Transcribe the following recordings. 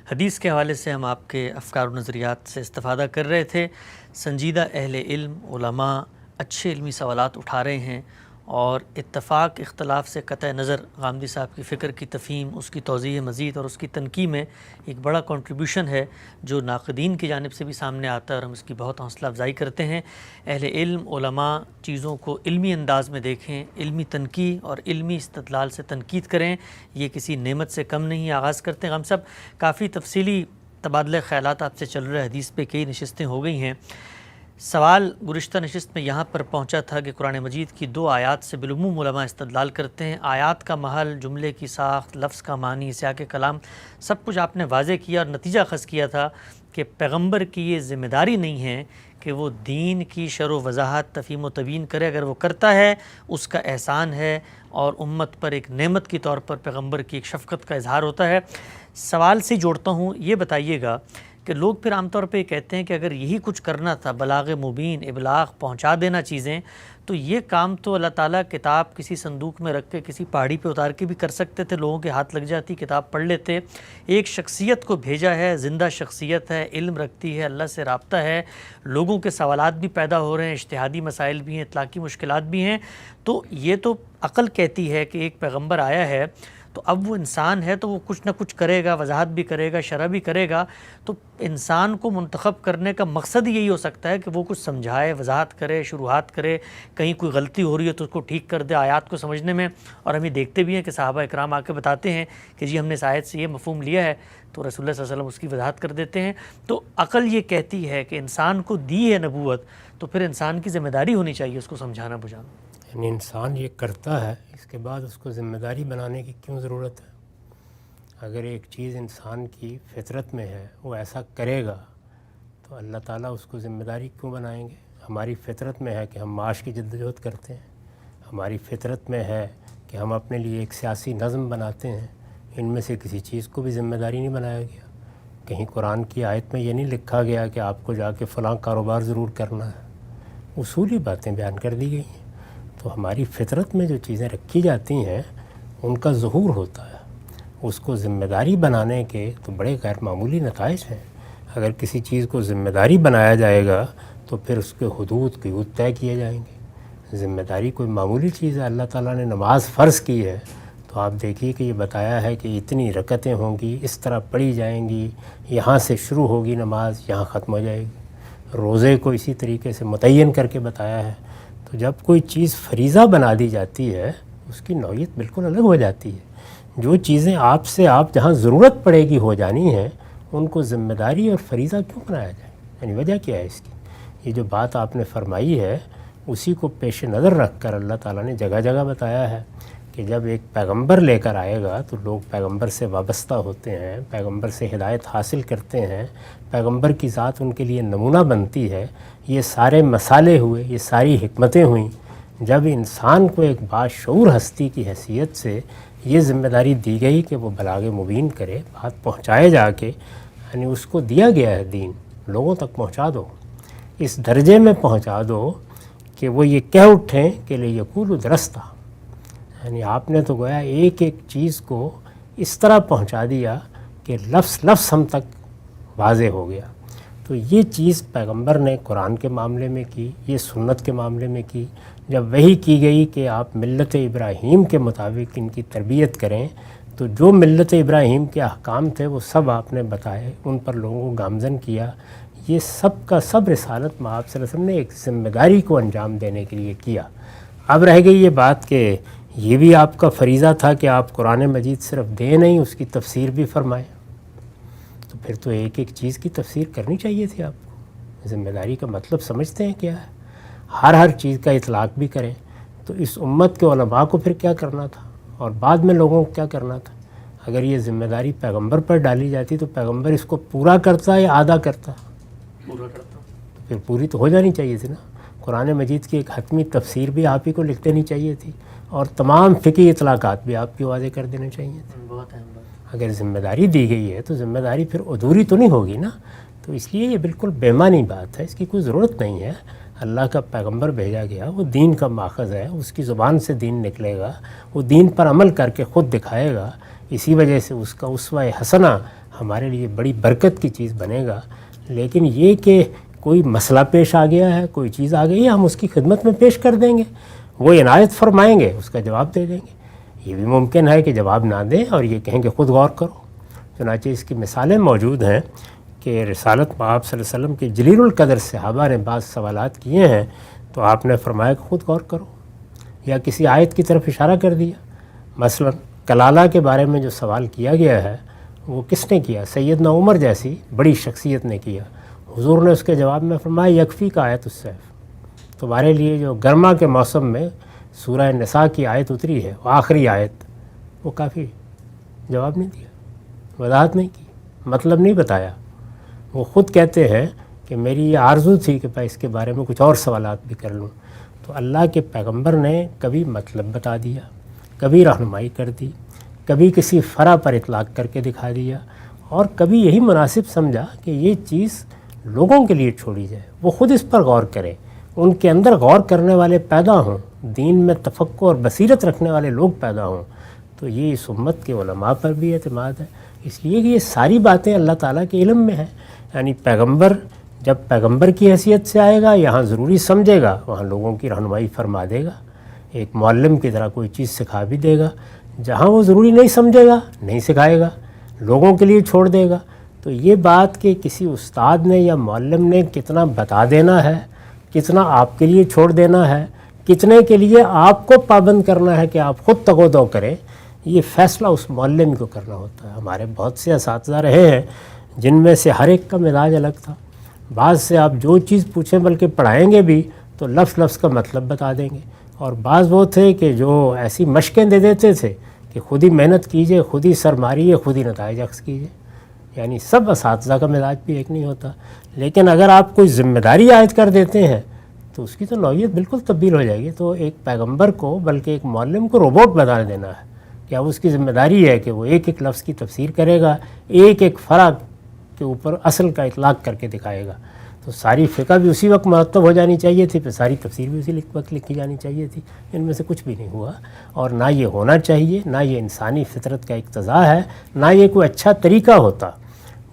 حدیث کے حوالے سے ہم آپ کے افکار و نظریات سے استفادہ کر رہے تھے۔ سنجیدہ اہل علم علماء اچھے علمی سوالات اٹھا رہے ہیں اور اتفاق اختلاف سے قطع نظر غامدی صاحب کی فکر کی تفہیم، اس کی توضیح مزید اور اس کی تنقید میں ایک بڑا کنٹریبیوشن ہے جو ناقدین کی جانب سے بھی سامنے آتا ہے اور ہم اس کی بہت حوصلہ افزائی کرتے ہیں۔ اہل علم علماء چیزوں کو علمی انداز میں دیکھیں، علمی تنقید اور علمی استدلال سے تنقید کریں، یہ کسی نعمت سے کم نہیں۔ آغاز کرتے ہیں غام صاحب، کافی تفصیلی تبادلہ خیالات آپ سے چل رہے، حدیث پہ کئی نشستیں ہو گئی ہیں۔ سوال گزشتہ نشست میں یہاں پر پہنچا تھا کہ قرآن مجید کی 2 آیات سے بالعموم علماء استدلال کرتے ہیں۔ آیات کا محل، جملے کی ساخت، لفظ کا معنی، سیاق کلام، سب کچھ آپ نے واضح کیا اور نتیجہ اخذ کیا تھا کہ پیغمبر کی یہ ذمہ داری نہیں ہے کہ وہ دین کی شرح و وضاحت تفہیم و تبیین کرے، اگر وہ کرتا ہے اس کا احسان ہے اور امت پر ایک نعمت کے طور پر پیغمبر کی ایک شفقت کا اظہار ہوتا ہے۔ سوال سے جوڑتا ہوں، یہ بتائیے گا کہ لوگ پھر عام طور پہ یہ کہتے ہیں کہ اگر یہی کچھ کرنا تھا، بلاغ مبین، ابلاغ، پہنچا دینا چیزیں، تو یہ کام تو اللہ تعالیٰ کتاب کسی صندوق میں رکھ کے کسی پہاڑی پہ اتار کے بھی کر سکتے تھے، لوگوں کے ہاتھ لگ جاتی، کتاب پڑھ لیتے۔ ایک شخصیت کو بھیجا ہے، زندہ شخصیت ہے، علم رکھتی ہے، اللہ سے رابطہ ہے، لوگوں کے سوالات بھی پیدا ہو رہے ہیں، اجتہادی مسائل بھی ہیں، اطلاقی مشکلات بھی ہیں، تو یہ تو عقل کہتی ہے کہ ایک پیغمبر آیا ہے تو اب وہ انسان ہے تو وہ کچھ نہ کچھ کرے گا، وضاحت بھی کرے گا، شرح بھی کرے گا۔ تو انسان کو منتخب کرنے کا مقصد یہی ہو سکتا ہے کہ وہ کچھ سمجھائے، وضاحت کرے، شروحات کرے، کہیں کوئی غلطی ہو رہی ہے تو اس کو ٹھیک کر دے آیات کو سمجھنے میں۔ اور ہم یہ دیکھتے بھی ہیں کہ صحابہ اکرام آ کے بتاتے ہیں کہ جی ہم نے اس آیت سے یہ مفہوم لیا ہے، تو رسول اللہ صلی اللہ علیہ وسلم اس کی وضاحت کر دیتے ہیں۔ تو عقل یہ کہتی ہے کہ انسان کو دی ہے نبوت، تو پھر انسان کی ذمہ داری ہونی چاہیے اس کو سمجھانا بجھانا۔ یعنی انسان یہ کرتا ہے، اس کے بعد اس کو ذمہ داری بنانے کی کیوں ضرورت ہے؟ اگر ایک چیز انسان کی فطرت میں ہے، وہ ایسا کرے گا، تو اللہ تعالیٰ اس کو ذمہ داری کیوں بنائیں گے؟ ہماری فطرت میں ہے کہ ہم معاش کی جدوجہد کرتے ہیں، ہماری فطرت میں ہے کہ ہم اپنے لیے ایک سیاسی نظم بناتے ہیں، ان میں سے کسی چیز کو بھی ذمہ داری نہیں بنایا گیا۔ کہیں قرآن کی آیت میں یہ نہیں لکھا گیا کہ آپ کو جا کے فلاں کاروبار ضرور کرنا ہے، اصولی باتیں بیان کر دی گئی ہیں۔ تو ہماری فطرت میں جو چیزیں رکھی جاتی ہیں ان کا ظہور ہوتا ہے، اس کو ذمہ داری بنانے کے تو بڑے غیر معمولی نتائج ہیں۔ اگر کسی چیز کو ذمہ داری بنایا جائے گا تو پھر اس کے حدود طے کیے جائیں گے۔ ذمہ داری کوئی معمولی چیز ہے، اللہ تعالیٰ نے نماز فرض کی ہے تو آپ دیکھیے کہ یہ بتایا ہے کہ اتنی رکعتیں ہوں گی، اس طرح پڑھی جائیں گی، یہاں سے شروع ہوگی نماز، یہاں ختم ہو جائے گی۔ روزے کو اسی طریقے سے متعین کر کے بتایا ہے۔ تو جب کوئی چیز فریضہ بنا دی جاتی ہے اس کی نوعیت بالکل الگ ہو جاتی ہے۔ جو چیزیں آپ جہاں ضرورت پڑے گی ہو جانی ہیں، ان کو ذمہ داری اور فریضہ کیوں بنایا جائے؟ یعنی وجہ کیا ہے اس کی؟ یہ جو بات آپ نے فرمائی ہے اسی کو پیش نظر رکھ کر اللہ تعالیٰ نے جگہ جگہ بتایا ہے کہ جب ایک پیغمبر لے کر آئے گا تو لوگ پیغمبر سے وابستہ ہوتے ہیں، پیغمبر سے ہدایت حاصل کرتے ہیں، پیغمبر کی ذات ان کے لیے نمونہ بنتی ہے۔ یہ سارے مسالے ہوئے، یہ ساری حکمتیں ہوئیں جب انسان کو ایک باشعور ہستی کی حیثیت سے یہ ذمہ داری دی گئی کہ وہ بلاغ مبین کرے، بات پہنچائے جا کے، یعنی اس کو دیا گیا ہے دین، لوگوں تک پہنچا دو، اس درجے میں پہنچا دو کہ وہ یہ کہہ اٹھیں کہ لیقولوا درستہ۔ یعنی آپ نے تو گویا ایک ایک چیز کو اس طرح پہنچا دیا کہ لفظ لفظ ہم تک واضح ہو گیا۔ تو یہ چیز پیغمبر نے قرآن کے معاملے میں کی، یہ سنت کے معاملے میں کی۔ جب وہی کی گئی کہ آپ ملت ابراہیم کے مطابق ان کی تربیت کریں، تو جو ملت ابراہیم کے احکام تھے وہ سب آپ نے بتائے، ان پر لوگوں کو گامزن کیا۔ یہ سب کا سب رسالت میں آپ صلی اللہ علیہ وسلم نے ایک ذمہ داری کو انجام دینے کے لیے کیا۔ اب رہ گئی یہ بات کہ یہ بھی آپ کا فریضہ تھا کہ آپ قرآن مجید صرف دیں نہیں، اس کی تفسیر بھی فرمائیں۔ تو پھر تو ایک ایک چیز کی تفسیر کرنی چاہیے تھی آپ کو۔ ذمہ داری کا مطلب سمجھتے ہیں کیا ہے؟ ہر چیز کا اطلاق بھی کریں۔ تو اس امت کے علماء کو پھر کیا کرنا تھا اور بعد میں لوگوں کو کیا کرنا تھا؟ اگر یہ ذمہ داری پیغمبر پر ڈالی جاتی تو پیغمبر اس کو پورا کرتا یا آدھا کرتا؟ پورا کرتا۔ پھر پوری تو ہو جانی چاہیے تھی نا۔ قرآن مجید کی ایک حتمی تفسیر بھی آپ ہی کو لکھ دینی چاہیے تھی اور تمام فقہی اطلاقات بھی آپ کی واضح کر دینے چاہیے تھے۔ بہت اہم بات۔ اگر ذمہ داری دی گئی ہے تو ذمہ داری پھر ادھوری تو نہیں ہوگی نا۔ تو اس لیے یہ بالکل بے معنی بات ہے، اس کی کوئی ضرورت نہیں ہے۔ اللہ کا پیغمبر بھیجا گیا، وہ دین کا ماخذ ہے، اس کی زبان سے دین نکلے گا، وہ دین پر عمل کر کے خود دکھائے گا۔ اسی وجہ سے اس کا اسوہ حسنہ ہمارے لیے بڑی برکت کی چیز بنے گا۔ لیکن یہ کہ کوئی مسئلہ پیش آ گیا ہے، کوئی چیز آ گئی ہے، ہم اس کی خدمت میں پیش کر دیں گے، وہ عنایت فرمائیں گے، اس کا جواب دے دیں گے۔ یہ بھی ممکن ہے کہ جواب نہ دیں اور یہ کہیں کہ خود غور کرو۔ چنانچہ اس کی مثالیں موجود ہیں کہ رسالت آپ صلی اللہ علیہ وسلم کے جلیل القدر صحابہ نے بعض سوالات کیے ہیں تو آپ نے فرمایا کہ خود غور کرو، یا کسی آیت کی طرف اشارہ کر دیا۔ مثلا کلالہ کے بارے میں جو سوال کیا گیا ہے وہ کس نے کیا؟ سیدنا عمر جیسی بڑی شخصیت نے کیا۔ حضور نے اس کے جواب میں فرمایا یکفی کا آیت السیف، تمہارے لیے جو گرما کے موسم میں سورہ نساء کی آیت اتری ہے، وہ آخری آیت، وہ کافی۔ جواب نہیں دیا، وضاحت نہیں کی، مطلب نہیں بتایا۔ وہ خود کہتے ہیں کہ میری یہ آرزو تھی کہ میں اس کے بارے میں کچھ اور سوالات بھی کر لوں۔ تو اللہ کے پیغمبر نے کبھی مطلب بتا دیا، کبھی رہنمائی کر دی، کبھی کسی فرع پر اطلاق کر کے دکھا دیا، اور کبھی یہی مناسب سمجھا کہ یہ چیز لوگوں کے لیے چھوڑی جائے، وہ خود اس پر غور کریں، ان کے اندر غور کرنے والے پیدا ہوں، دین میں تفقہ اور بصیرت رکھنے والے لوگ پیدا ہوں۔ تو یہ اس امت کے علماء پر بھی اعتماد ہے، اس لیے کہ یہ ساری باتیں اللہ تعالیٰ کے علم میں ہیں۔ یعنی پیغمبر جب پیغمبر کی حیثیت سے آئے گا، یہاں ضروری سمجھے گا، وہاں لوگوں کی رہنمائی فرما دے گا، ایک معلم کی طرح کوئی چیز سکھا بھی دے گا۔ جہاں وہ ضروری نہیں سمجھے گا نہیں سکھائے گا، لوگوں کے لیے چھوڑ دے گا۔ تو یہ بات کہ کسی استاد نے یا معلم نے کتنا بتا دینا ہے، کتنا آپ کے لیے چھوڑ دینا ہے، کتنے کے لیے آپ کو پابند کرنا ہے کہ آپ خود تگ و دو کریں، یہ فیصلہ اس معلم کو کرنا ہوتا ہے۔ ہمارے بہت سے اساتذہ رہے ہیں جن میں سے ہر ایک کا مزاج الگ تھا۔ بعض سے آپ جو چیز پوچھیں بلکہ پڑھائیں گے بھی تو لفظ لفظ کا مطلب بتا دیں گے، اور بعض وہ تھے کہ جو ایسی مشقیں دے دیتے تھے کہ خود ہی محنت کیجئے، خود ہی سر ماریے، خود ہی نتائج اخذ کیجئے۔ یعنی سب اساتذہ کا مزاج بھی ایک نہیں ہوتا، لیکن اگر آپ کوئی ذمہ داری عائد کر دیتے ہیں تو اس کی تو نوعیت بالکل تبدیل ہو جائے گی۔ تو ایک پیغمبر کو بلکہ ایک معلم کو روبوٹ بنا دینا ہے کہ اب اس کی ذمہ داری ہے کہ وہ ایک ایک لفظ کی تفسیر کرے گا، ایک ایک فرع کے اوپر اصل کا اطلاق کر کے دکھائے گا۔ تو ساری فقہ بھی اسی وقت مرتب ہو جانی چاہیے تھی، پھر ساری تفسیر بھی اسی وقت لکھی جانی چاہیے تھی۔ ان میں سے کچھ بھی نہیں ہوا، اور نہ یہ ہونا چاہیے، نہ یہ انسانی فطرت کا اقتضاء ہے، نہ یہ کوئی اچھا طریقہ ہوتا۔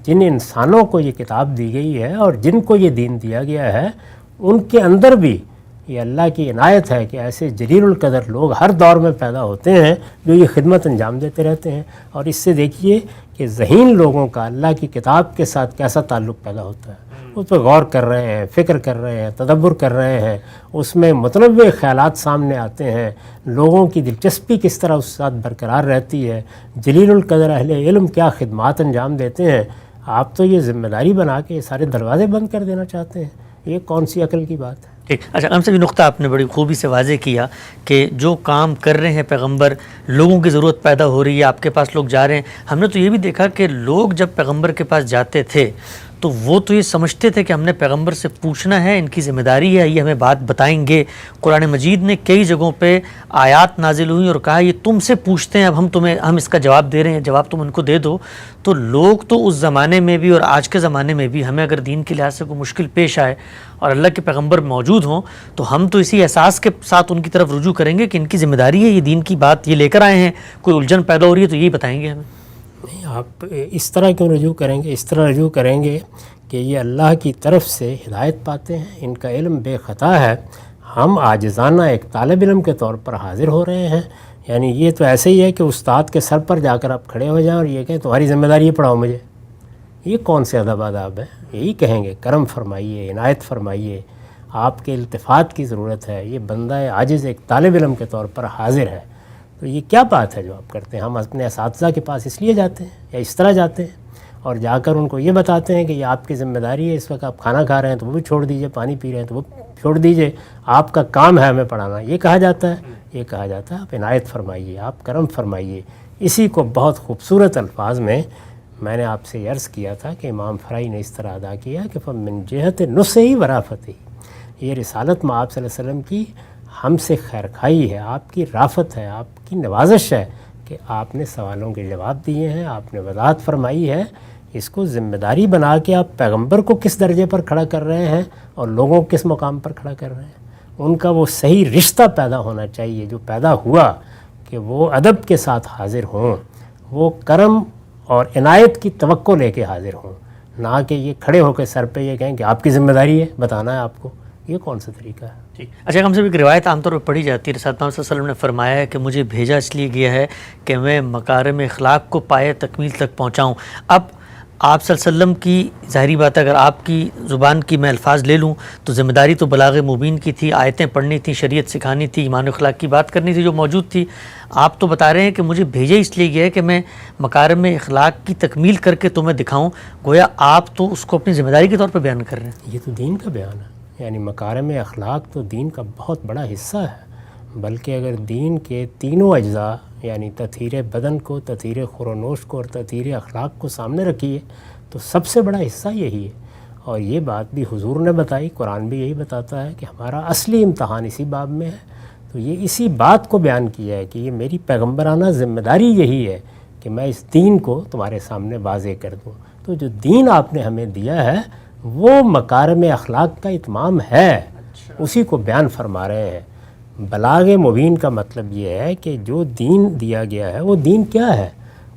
جن انسانوں کو یہ کتاب دی گئی ہے اور جن کو یہ دین دیا گیا ہے، ان کے اندر بھی یہ اللہ کی عنایت ہے کہ ایسے جلیل القدر لوگ ہر دور میں پیدا ہوتے ہیں جو یہ خدمت انجام دیتے رہتے ہیں۔ اور اس سے دیکھیے کہ ذہین لوگوں کا اللہ کی کتاب کے ساتھ کیسا تعلق پیدا ہوتا ہے، اس پہ غور کر رہے ہیں، فکر کر رہے ہیں، تدبر کر رہے ہیں، اس میں متنوع خیالات سامنے آتے ہیں، لوگوں کی دلچسپی کس طرح اس ساتھ برقرار رہتی ہے، جلیل القدر اہل علم کیا خدمات انجام دیتے ہیں۔ آپ تو یہ ذمہ داری بنا کے یہ سارے دروازے بند کر دینا چاہتے ہیں، یہ کون سی عقل کی بات ہے؟ ٹھیک، اچھا ہم سے بھی نقطہ آپ نے بڑی خوبی سے واضح کیا کہ جو کام کر رہے ہیں پیغمبر، لوگوں کی ضرورت پیدا ہو رہی ہے، آپ کے پاس لوگ جا رہے ہیں۔ ہم نے تو یہ بھی دیکھا کہ لوگ جب پیغمبر کے پاس جاتے تھے تو وہ تو یہ سمجھتے تھے کہ ہم نے پیغمبر سے پوچھنا ہے، ان کی ذمہ داری ہے، یہ ہمیں بات بتائیں گے۔ قرآن مجید نے کئی جگہوں پہ آیات نازل ہوئیں اور کہا یہ تم سے پوچھتے ہیں، اب ہم اس کا جواب دے رہے ہیں، جواب تم ان کو دے دو۔ تو لوگ تو اس زمانے میں بھی اور آج کے زمانے میں بھی، ہمیں اگر دین کے لحاظ سے کوئی مشکل پیش آئے اور اللہ کے پیغمبر موجود ہوں تو ہم تو اسی احساس کے ساتھ ان کی طرف رجوع کریں گے کہ ان کی ذمہ داری ہے، یہ دین کی بات یہ لے کر آئے ہیں، کوئی الجھن پیدا ہو رہی ہے تو یہی بتائیں گے ہمیں۔ نہیں، آپ اس طرح کیوں رجوع کریں گے؟ اس طرح رجوع کریں گے کہ یہ اللہ کی طرف سے ہدایت پاتے ہیں، ان کا علم بے خطا ہے، ہم عاجزانہ ایک طالب علم کے طور پر حاضر ہو رہے ہیں۔ یعنی یہ تو ایسے ہی ہے کہ استاد کے سر پر جا کر آپ کھڑے ہو جائیں اور یہ کہیں تمہاری ذمہ داری ہے پڑھاؤ مجھے۔ یہ کون سے ادب آداب ہیں؟ یہی کہیں گے کرم فرمائیے، عنایت فرمائیے، آپ کے التفات کی ضرورت ہے، یہ بندہ عاجز ایک طالب علم کے طور پر حاضر ہے۔ تو یہ کیا بات ہے جو آپ کرتے ہیں؟ ہم اپنے اساتذہ کے پاس اس لیے جاتے ہیں یا اس طرح جاتے ہیں اور جا کر ان کو یہ بتاتے ہیں کہ یہ آپ کی ذمہ داری ہے، اس وقت آپ کھانا کھا رہے ہیں تو وہ بھی چھوڑ دیجئے، پانی پی رہے ہیں تو وہ چھوڑ دیجئے، آپ کا کام ہے ہمیں پڑھانا۔ یہ کہا جاتا ہے، یہ کہا جاتا ہے آپ عنایت فرمائیے، آپ کرم فرمائیے۔ اسی کو بہت خوبصورت الفاظ میں میں نے آپ سے عرض کیا تھا کہ امام فرائی نے اس طرح ادا کیا کہ فمن جہت نصحی ورافتی، یہ رسالت میں آپ صلی اللہ علیہ وسلم کی ہم سے خیر خواہی ہے، آپ کی رافت ہے، آپ کی نوازش ہے کہ آپ نے سوالوں کے جواب دیے ہیں، آپ نے وضاحت فرمائی ہے۔ اس کو ذمہ داری بنا کے آپ پیغمبر کو کس درجے پر کھڑا کر رہے ہیں اور لوگوں کو کس مقام پر کھڑا کر رہے ہیں، ان کا وہ صحیح رشتہ پیدا ہونا چاہیے جو پیدا ہوا، کہ وہ ادب کے ساتھ حاضر ہوں، وہ کرم اور عنایت کی توقع لے کے حاضر ہوں، نہ کہ یہ کھڑے ہو کے سر پہ یہ کہیں کہ آپ کی ذمہ داری ہے بتانا ہے آپ کو. یہ کون سا طریقہ ہے؟ ٹھیک. اچھا، ہم سب ایک روایت عام طور پر پڑھی جاتی ہے، رسول اللہ صلی اللہ علیہ وسلم نے فرمایا ہے کہ مجھے بھیجا اس لیے گیا ہے کہ میں مکارم اخلاق کو پائے تکمیل تک پہنچاؤں. اب آپ صلی اللہ علیہ وسلم کی ظاہری بات ہے، اگر آپ کی زبان کی میں الفاظ لے لوں تو ذمہ داری تو بلاغ مبین کی تھی، آیتیں پڑھنی تھی، شریعت سکھانی تھی، ایمان و اخلاق کی بات کرنی تھی جو موجود تھی. آپ تو بتا رہے ہیں کہ مجھے بھیجا اس لیے گیا ہے کہ میں مکارم اخلاق کی تکمیل کر کے تمہیں دکھاؤں. گویا آپ تو اس کو اپنی ذمہ داری کے طور پر بیان کر رہے ہیں. یہ تو دین کا بیان ہے، یعنی مکارم اخلاق تو دین کا بہت بڑا حصہ ہے. بلکہ اگر دین کے تینوں اجزاء یعنی تطہیر بدن کو، تطہیر خور و نوش کو اور تطہیر اخلاق کو سامنے رکھیے تو سب سے بڑا حصہ یہی ہے. اور یہ بات بھی حضور نے بتائی، قرآن بھی یہی بتاتا ہے کہ ہمارا اصلی امتحان اسی باب میں ہے. تو یہ اسی بات کو بیان کیا ہے کہ یہ میری پیغمبرانہ ذمہ داری یہی ہے کہ میں اس دین کو تمہارے سامنے واضح کر دوں. تو جو دین آپ نے ہمیں دیا ہے وہ مکارم اخلاق کا اتمام ہے، اسی کو بیان فرما رہے ہیں. بلاغ مبین کا مطلب یہ ہے کہ جو دین دیا گیا ہے وہ دین کیا ہے،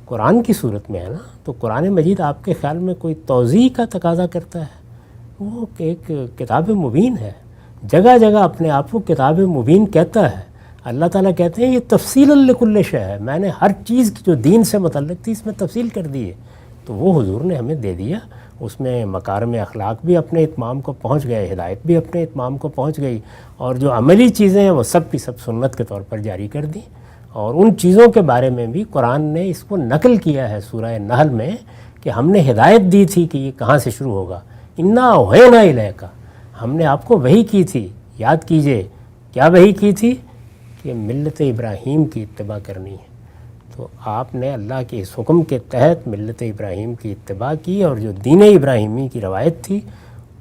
قرآن کی صورت میں ہے نا. تو قرآن مجید آپ کے خیال میں کوئی توضیح کا تقاضا کرتا ہے؟ وہ ایک کتاب مبین ہے، جگہ جگہ اپنے آپ کو کتاب مبین کہتا ہے. اللہ تعالیٰ کہتے ہیں یہ تفصیل لکل شیء ہے، میں نے ہر چیز کی جو دین سے متعلق تھی اس میں تفصیل کر دی ہے. تو وہ حضور نے ہمیں دے دیا. اس میں مکارم اخلاق بھی اپنے اتمام کو پہنچ گئے، ہدایت بھی اپنے اتمام کو پہنچ گئی، اور جو عملی چیزیں ہیں وہ سب کی سب سنت کے طور پر جاری کر دیں. اور ان چیزوں کے بارے میں بھی قرآن نے اس کو نقل کیا ہے سورہ نحل میں کہ ہم نے ہدایت دی تھی کہ یہ کہاں سے شروع ہوگا. انا اوحینا الیک، ہم نے آپ کو وحی کی تھی. یاد کیجئے کیا وحی کی تھی؟ کہ ملت ابراہیم کی اتباع کرنی ہے. تو آپ نے اللہ کے اس حکم کے تحت ملت ابراہیم کی اتباع کی، اور جو دین ابراہیمی کی روایت تھی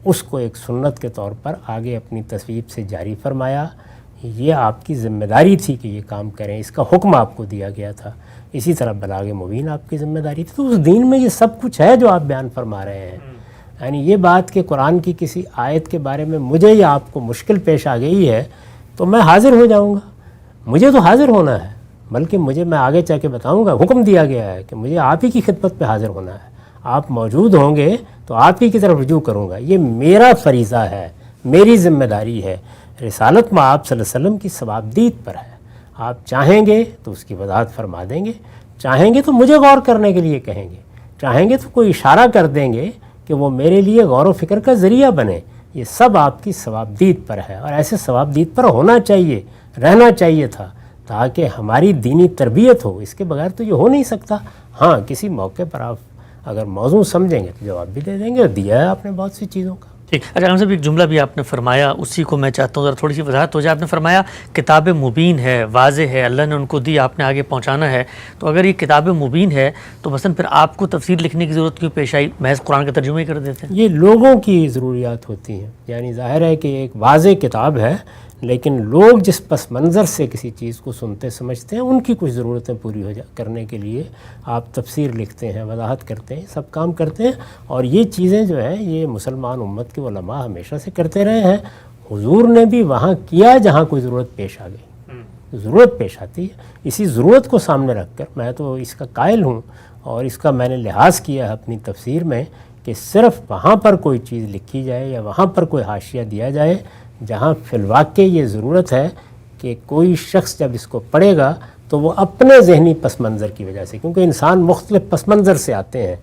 اس کو ایک سنت کے طور پر آگے اپنی تصویب سے جاری فرمایا. یہ آپ کی ذمہ داری تھی کہ یہ کام کریں، اس کا حکم آپ کو دیا گیا تھا. اسی طرح بلاغ مبین آپ کی ذمہ داری تھی. تو اس دین میں یہ سب کچھ ہے جو آپ بیان فرما رہے ہیں. یعنی یہ بات کہ قرآن کی کسی آیت کے بارے میں مجھے یا آپ کو مشکل پیش آ گئی ہے تو میں حاضر ہو جاؤں گا. مجھے تو حاضر ہونا ہے، بلکہ میں آگے چل کے بتاؤں گا، حکم دیا گیا ہے کہ مجھے آپ ہی کی خدمت پہ حاضر ہونا ہے. آپ موجود ہوں گے تو آپ ہی کی طرف رجوع کروں گا. یہ میرا فریضہ ہے، میری ذمہ داری ہے. رسالت میں آپ صلی اللہ علیہ وسلم کی ثوابدید پر ہے. آپ چاہیں گے تو اس کی وضاحت فرما دیں گے، چاہیں گے تو مجھے غور کرنے کے لیے کہیں گے، چاہیں گے تو کوئی اشارہ کر دیں گے کہ وہ میرے لیے غور و فکر کا ذریعہ بنے. یہ سب آپ کی ثوابدید پر ہے، اور ایسے ثوابدید پر ہونا چاہیے، رہنا چاہیے تھا، تاکہ ہماری دینی تربیت ہو. اس کے بغیر تو یہ ہو نہیں سکتا. ہاں کسی موقع پر آپ اگر موضوع سمجھیں گے تو جواب بھی دے دیں گے، اور دیا ہے آپ نے بہت سی چیزوں کا. ٹھیک. اچھا ہم صاحب ایک جملہ بھی آپ نے فرمایا، اسی کو میں چاہتا ہوں ذرا تھوڑی سی وضاحت ہو جائے. آپ نے فرمایا کتاب مبین ہے، واضح ہے، اللہ نے ان کو دی، آپ نے آگے پہنچانا ہے. تو اگر یہ کتاب مبین ہے تو مثلا پھر آپ کو تفسیر لکھنے کی ضرورت کیوں پیش آئی؟ محض قرآن کا ترجمہ ہی کر دیتے ہیں. یہ لوگوں کی ضروریات ہوتی ہیں. یعنی ظاہر ہے کہ ایک واضح کتاب ہے، لیکن لوگ جس پس منظر سے کسی چیز کو سنتے سمجھتے ہیں ان کی کچھ ضرورتیں پوری کرنے کے لیے آپ تفسیر لکھتے ہیں، وضاحت کرتے ہیں، سب کام کرتے ہیں. اور یہ چیزیں جو ہیں یہ مسلمان امت کے علماء ہمیشہ سے کرتے رہے ہیں. حضور نے بھی وہاں کیا جہاں کوئی ضرورت پیش آ گئی. ضرورت پیش آتی ہے، اسی ضرورت کو سامنے رکھ کر میں تو اس کا قائل ہوں، اور اس کا میں نے لحاظ کیا ہے اپنی تفسیر میں کہ صرف وہاں پر کوئی چیز لکھی جائے یا وہاں پر کوئی حاشیہ دیا جائے جہاں فی الواقع یہ ضرورت ہے کہ کوئی شخص جب اس کو پڑھے گا تو وہ اپنے ذہنی پس منظر کی وجہ سے، کیونکہ انسان مختلف پس منظر سے آتے ہیں،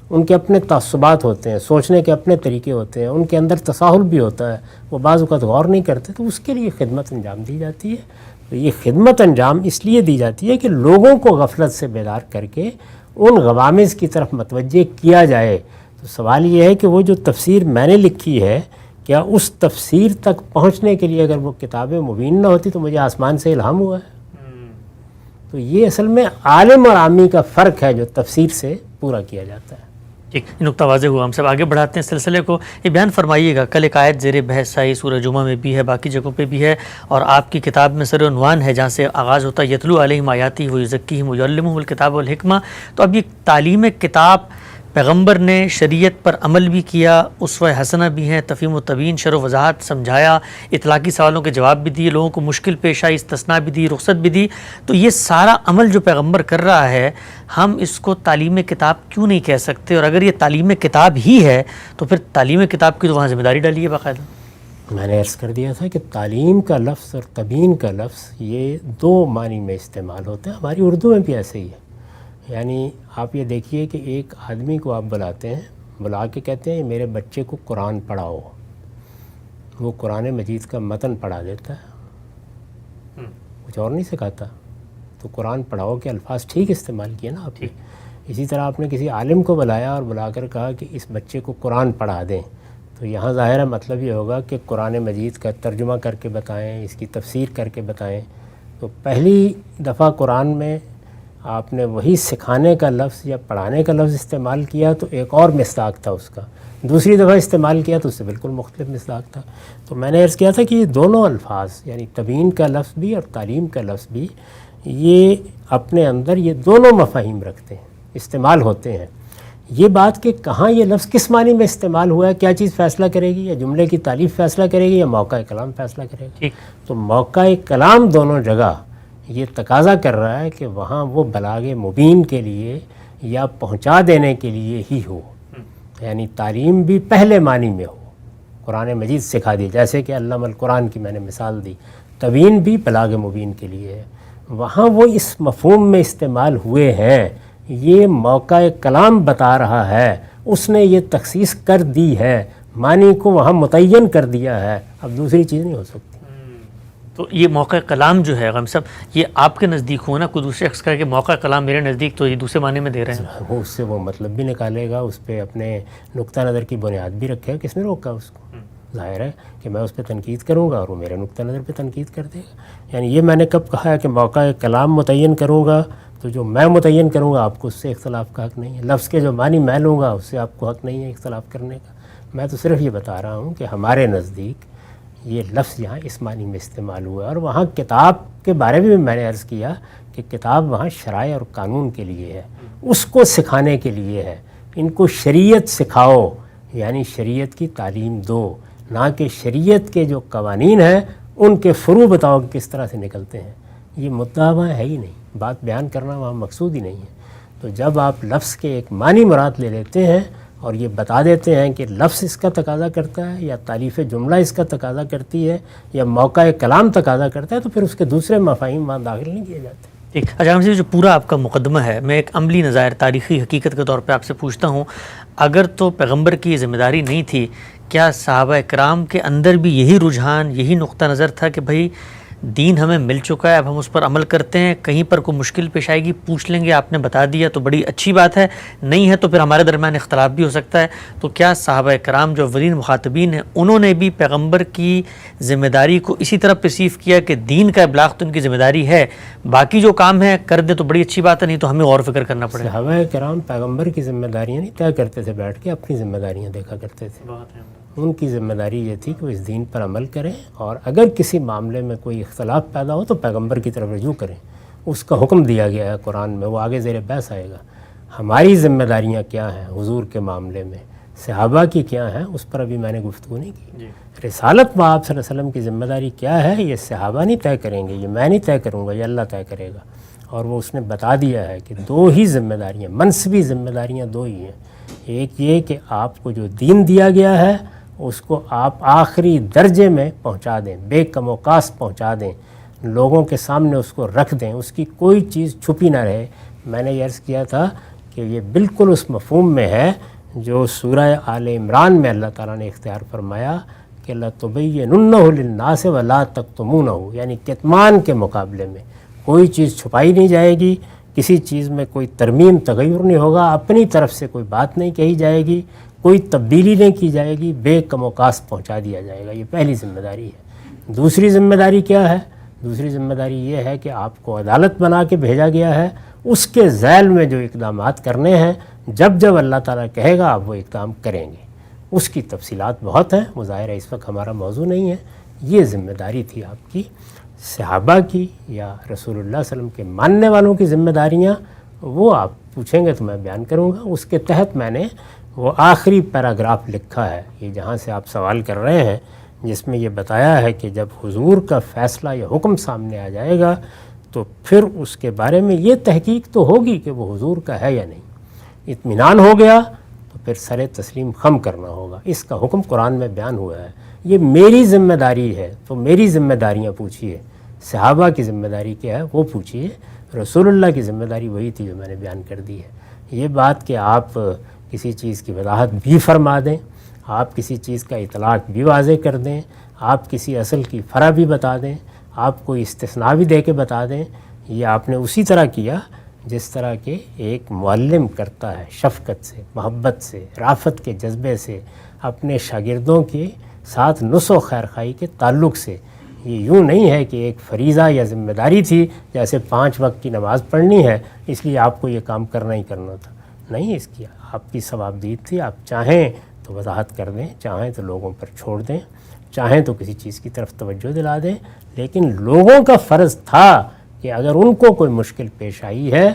ان کے اپنے تعصبات ہوتے ہیں، سوچنے کے اپنے طریقے ہوتے ہیں، ان کے اندر تساہل بھی ہوتا ہے، وہ بعض اوقات غور نہیں کرتے، تو اس کے لیے خدمت انجام دی جاتی ہے. تو یہ خدمت انجام اس لیے دی جاتی ہے کہ لوگوں کو غفلت سے بیدار کر کے ان غوامض کی طرف متوجہ کیا جائے. تو سوال یہ ہے کہ وہ جو تفسیر میں نے لکھی ہے، کیا اس تفسیر تک پہنچنے کے لیے اگر وہ کتاب مبین نہ ہوتی تو مجھے آسمان سے الہام ہوا ہے؟ تو یہ اصل میں عالم اور عامی کا فرق ہے جو تفسیر سے پورا کیا جاتا ہے. ٹھیک، یہ نقطہ واضح ہوا. ہم سب آگے بڑھاتے ہیں سلسلے کو. یہ بیان فرمائیے گا، کل ایک آیت زیر بحث آئی، سورہ جمعہ میں بھی ہے، باقی جگہوں پہ بھی ہے، اور آپ کی کتاب میں سر عنوان ہے جہاں سے آغاز ہوتا ہے یتلو علیہم آیاتہ ویزکیہم ویعلمہم الکتاب والحکمہ. تو اب یہ تعلیم کتاب پیغمبر نے شریعت پر عمل بھی کیا، اسوہ حسنہ بھی ہیں، تفہیم و تبیین، شرح و وضاحت، سمجھایا، اطلاقی سوالوں کے جواب بھی دیے، لوگوں کو مشکل پیش آئی، استثناء بھی دی، رخصت بھی دی. تو یہ سارا عمل جو پیغمبر کر رہا ہے، ہم اس کو تعلیم کتاب کیوں نہیں کہہ سکتے؟ اور اگر یہ تعلیم کتاب ہی ہے تو پھر تعلیم کتاب کی تو وہاں ذمہ داری ڈالی ہے باقاعدہ. میں نے عرض کر دیا تھا کہ تعلیم کا لفظ اور تبیین کا لفظ یہ دو معنی میں استعمال ہوتے ہیں. ہماری اردو میں بھی ایسے ہی ہے. یعنی آپ یہ دیکھیے کہ ایک آدمی کو آپ بلاتے ہیں، بلا کے کہتے ہیں میرے بچے کو قرآن پڑھاؤ، وہ قرآن مجید کا متن پڑھا دیتا ہے، کچھ اور نہیں سکھاتا. تو قرآن پڑھاؤ کے الفاظ ٹھیک استعمال کیے نا آپ نے. اسی طرح آپ نے کسی عالم کو بلایا اور بلا کر کہا کہ اس بچے کو قرآن پڑھا دیں، تو یہاں ظاہر مطلب یہ ہوگا کہ قرآن مجید کا ترجمہ کر کے بتائیں، اس کی تفسیر کر کے بتائیں. تو پہلی دفعہ قرآن میں آپ نے وہی سکھانے کا لفظ یا پڑھانے کا لفظ استعمال کیا تو ایک اور مصداق تھا اس کا، دوسری دفعہ استعمال کیا تو اس سے بالکل مختلف مصداق تھا. تو میں نے عرض کیا تھا کہ یہ دونوں الفاظ یعنی تبیین کا لفظ بھی اور تعلیم کا لفظ بھی یہ اپنے اندر یہ دونوں مفاہیم رکھتے ہیں، استعمال ہوتے ہیں. یہ بات کہ کہاں یہ لفظ کس معنی میں استعمال ہوا ہے، کیا چیز فیصلہ کرے گی، یا جملے کی تعریف فیصلہ کرے گی یا موقع کلام فیصلہ کرے گا. تو موقع کلام دونوں جگہ یہ تقاضا کر رہا ہے کہ وہاں وہ بلاغ مبین کے لیے یا پہنچا دینے کے لیے ہی ہو، یعنی تعلیم بھی پہلے معنی میں ہو، قرآن مجید سکھا دی، جیسے کہ علم القرآن کی میں نے مثال دی. تبیین بھی بلاغ مبین کے لیے ہے، وہاں وہ اس مفہوم میں استعمال ہوئے ہیں. یہ موقع کلام بتا رہا ہے، اس نے یہ تخصیص کر دی ہے، معنی کو وہاں متعین کر دیا ہے، اب دوسری چیز نہیں ہو سکتی. تو یہ موقع کلام جو ہے غم صاحب، یہ آپ کے نزدیک ہو نا، کوئی دوسرے شخص کہے کہ موقع کلام میرے نزدیک تو یہ دوسرے معنی میں دے رہے ہیں، وہ اس سے وہ مطلب بھی نکالے گا، اس پہ اپنے نقطہ نظر کی بنیاد بھی رکھے گا. کس نے روکا اس کو؟ ظاہر ہے کہ میں اس پہ تنقید کروں گا اور وہ میرے نقطہ نظر پہ تنقید کر دے گا. یعنی یہ میں نے کب کہا ہے کہ موقع کلام متعین کروں گا تو جو میں متعین کروں گا آپ کو اس سے اختلاف کا حق نہیں ہے. لفظ کے جو معنی میں لوں گا اس سے آپ کو حق نہیں ہے اختلاف کرنے کا. میں تو صرف یہ بتا رہا ہوں کہ ہمارے نزدیک یہ لفظ یہاں اس معنی میں استعمال ہوا ہے. اور وہاں کتاب کے بارے میں نے عرض کیا کہ کتاب وہاں شرائع اور قانون کے لیے ہے، اس کو سکھانے کے لیے ہے. ان کو شریعت سکھاؤ، یعنی شریعت کی تعلیم دو، نہ کہ شریعت کے جو قوانین ہیں ان کے فروع بتاؤ کہ کس طرح سے نکلتے ہیں. یہ مدعا وہاں ہے ہی نہیں، بات بیان کرنا وہاں مقصود ہی نہیں ہے. تو جب آپ لفظ کے ایک معنی مراد لے لیتے ہیں اور یہ بتا دیتے ہیں کہ لفظ اس کا تقاضا کرتا ہے یا تعریف جملہ اس کا تقاضا کرتی ہے یا موقع کلام تقاضا کرتا ہے، تو پھر اس کے دوسرے مفاہیم وہاں داخل نہیں کیے جاتے. ٹھیک. اچھا ہم سے جو پورا آپ کا مقدمہ ہے، میں ایک عملی نظائر تاریخی حقیقت کے طور پہ آپ سے پوچھتا ہوں، اگر تو پیغمبر کی یہ ذمہ داری نہیں تھی، کیا صحابہ کرام کے اندر بھی یہی رجحان، یہی نقطہ نظر تھا کہ بھائی دین ہمیں مل چکا ہے، اب ہم اس پر عمل کرتے ہیں، کہیں پر کوئی مشکل پیش آئے گی پوچھ لیں گے، آپ نے بتا دیا تو بڑی اچھی بات ہے، نہیں ہے تو پھر ہمارے درمیان اختلاف بھی ہو سکتا ہے. تو کیا صحابہ کرام جو اولین مخاطبین ہیں انہوں نے بھی پیغمبر کی ذمہ داری کو اسی طرح پرسیو کیا کہ دین کا ابلاغ تو ان کی ذمہ داری ہے، باقی جو کام ہے کر دیں تو بڑی اچھی بات ہے، نہیں تو ہمیں غور فکر کرنا پڑے گا؟ صحابہ کرام پیغمبر کی ذمہ داریاں نہیں طے کرتے تھے بیٹھ کے، اپنی ذمہ داریاں دیکھا کرتے تھے. ان کی ذمہ داری یہ تھی کہ وہ اس دین پر عمل کریں، اور اگر کسی معاملے میں کوئی اختلاف پیدا ہو تو پیغمبر کی طرف رجوع کریں. اس کا حکم دیا گیا ہے قرآن میں، وہ آگے زیر بحث آئے گا. ہماری ذمہ داریاں کیا ہیں حضور کے معاملے میں، صحابہ کی کیا ہیں، اس پر ابھی میں نے گفتگو نہیں کی. رسالت میں آپ صلی اللہ علیہ وسلم کی ذمہ داری کیا ہے یہ صحابہ نہیں طے کریں گے، یہ میں نہیں طے کروں گا، یہ اللہ طے کرے گا. اور وہ اس نے بتا دیا ہے کہ دو ہی ذمہ داریاں، منصبی ذمہ داریاں دو ہی ہیں. ایک یہ کہ آپ کو جو دین دیا گیا ہے اس کو آپ آخری درجے میں پہنچا دیں، بے کم و کاس پہنچا دیں، لوگوں کے سامنے اس کو رکھ دیں، اس کی کوئی چیز چھپی نہ رہے. میں نے یہ عرض کیا تھا کہ یہ بالکل اس مفہوم میں ہے جو سورہ آل عمران میں اللہ تعالیٰ نے اختیار فرمایا کہ لَتُبَيِّنُنَّهُ لِلنَّاسِ وَلَا تَكْتُمُونَهُ، یعنی کتمان کے مقابلے میں کوئی چیز چھپائی نہیں جائے گی، کسی چیز میں کوئی ترمیم تغیر نہیں ہوگا، اپنی طرف سے کوئی بات نہیں کہی جائے گی، کوئی تبدیلی نہیں کی جائے گی، بے کم و کاس پہنچا دیا جائے گا. یہ پہلی ذمہ داری ہے. دوسری ذمہ داری کیا ہے؟ دوسری ذمہ داری یہ ہے کہ آپ کو عدالت بنا کے بھیجا گیا ہے، اس کے ذیل میں جو اقدامات کرنے ہیں جب جب اللہ تعالیٰ کہے گا آپ وہ اقدام کریں گے. اس کی تفصیلات بہت ہیں، وہ ظاہر ہے اس وقت ہمارا موضوع نہیں ہے. یہ ذمہ داری تھی آپ کی، صحابہ کی یا رسول اللہ صلی اللہ علیہ وسلم کے ماننے والوں کی ذمہ داریاں وہ آپ پوچھیں گے تو میں بیان کروں گا۔ اس کے تحت میں نے وہ آخری پیراگراف لکھا ہے، یہ جہاں سے آپ سوال کر رہے ہیں، جس میں یہ بتایا ہے کہ جب حضور کا فیصلہ یا حکم سامنے آ جائے گا تو پھر اس کے بارے میں یہ تحقیق تو ہوگی کہ وہ حضور کا ہے یا نہیں۔ اطمینان ہو گیا تو پھر سر تسلیم خم کرنا ہوگا۔ اس کا حکم قرآن میں بیان ہوا ہے۔ یہ میری ذمہ داری ہے تو میری ذمہ داریاں پوچھیے، صحابہ کی ذمہ داری کیا ہے وہ پوچھیے، رسول اللہ کی ذمہ داری وہی تھی جو میں نے بیان کر دی ہے۔ یہ بات کہ آپ کسی چیز کی وضاحت بھی فرما دیں، آپ کسی چیز کا اطلاق بھی واضح کر دیں، آپ کسی اصل کی فرع بھی بتا دیں، آپ کوئی استثناء بھی دے کے بتا دیں، یہ آپ نے اسی طرح کیا جس طرح کہ ایک معلم کرتا ہے، شفقت سے، محبت سے، رافت کے جذبے سے، اپنے شاگردوں کے ساتھ نصح و خیرخواہی کے تعلق سے۔ یہ یوں نہیں ہے کہ ایک فریضہ یا ذمہ داری تھی، جیسے 5 وقت کی نماز پڑھنی ہے اس لیے آپ کو یہ کام کرنا ہی کرنا تھا، نہیں، اس کی آپ کی ثوابدید تھی۔ آپ چاہیں تو وضاحت کر دیں، چاہیں تو لوگوں پر چھوڑ دیں، چاہیں تو کسی چیز کی طرف توجہ دلا دیں، لیکن لوگوں کا فرض تھا کہ اگر ان کو کوئی مشکل پیش آئی ہے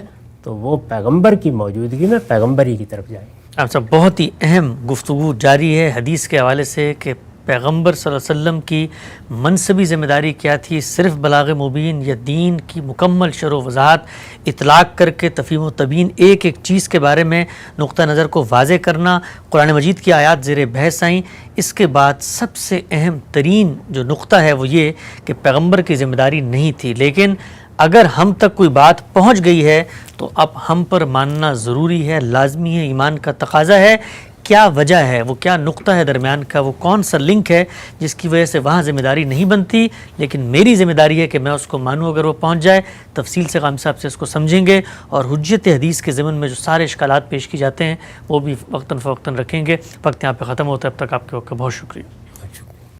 تو وہ پیغمبر کی موجودگی میں پیغمبری کی طرف جائیں۔ آپ صاحب بہت ہی اہم گفتگو جاری ہے حدیث کے حوالے سے کہ پیغمبر صلی اللہ علیہ وسلم کی منصبی ذمہ داری کیا تھی، صرف بلاغ مبین یا دین کی مکمل شرح و وضاحت اطلاق کر کے تفہیم و تبیین ایک ایک چیز کے بارے میں نقطہ نظر کو واضح کرنا۔ قرآن مجید کی آیات زیر بحث آئیں۔ اس کے بعد سب سے اہم ترین جو نقطہ ہے وہ یہ کہ پیغمبر کی ذمہ داری نہیں تھی، لیکن اگر ہم تک کوئی بات پہنچ گئی ہے تو اب ہم پر ماننا ضروری ہے، لازمی ہے، ایمان کا تقاضا ہے۔ کیا وجہ ہے، وہ کیا نقطہ ہے درمیان کا، وہ کون سا لنک ہے جس کی وجہ سے وہاں ذمہ داری نہیں بنتی، لیکن میری ذمہ داری ہے کہ میں اس کو مانوں۔ اگر وہ پہنچ جائے تفصیل سے غام صاحب سے اس کو سمجھیں گے، اور حجت حدیث کے ضمن میں جو سارے اشکالات پیش کی جاتے ہیں وہ بھی وقتاً فوقتاً رکھیں گے۔ وقت یہاں پہ ختم ہوتا ہے، اب تک آپ کے وقت کا بہت شکریہ۔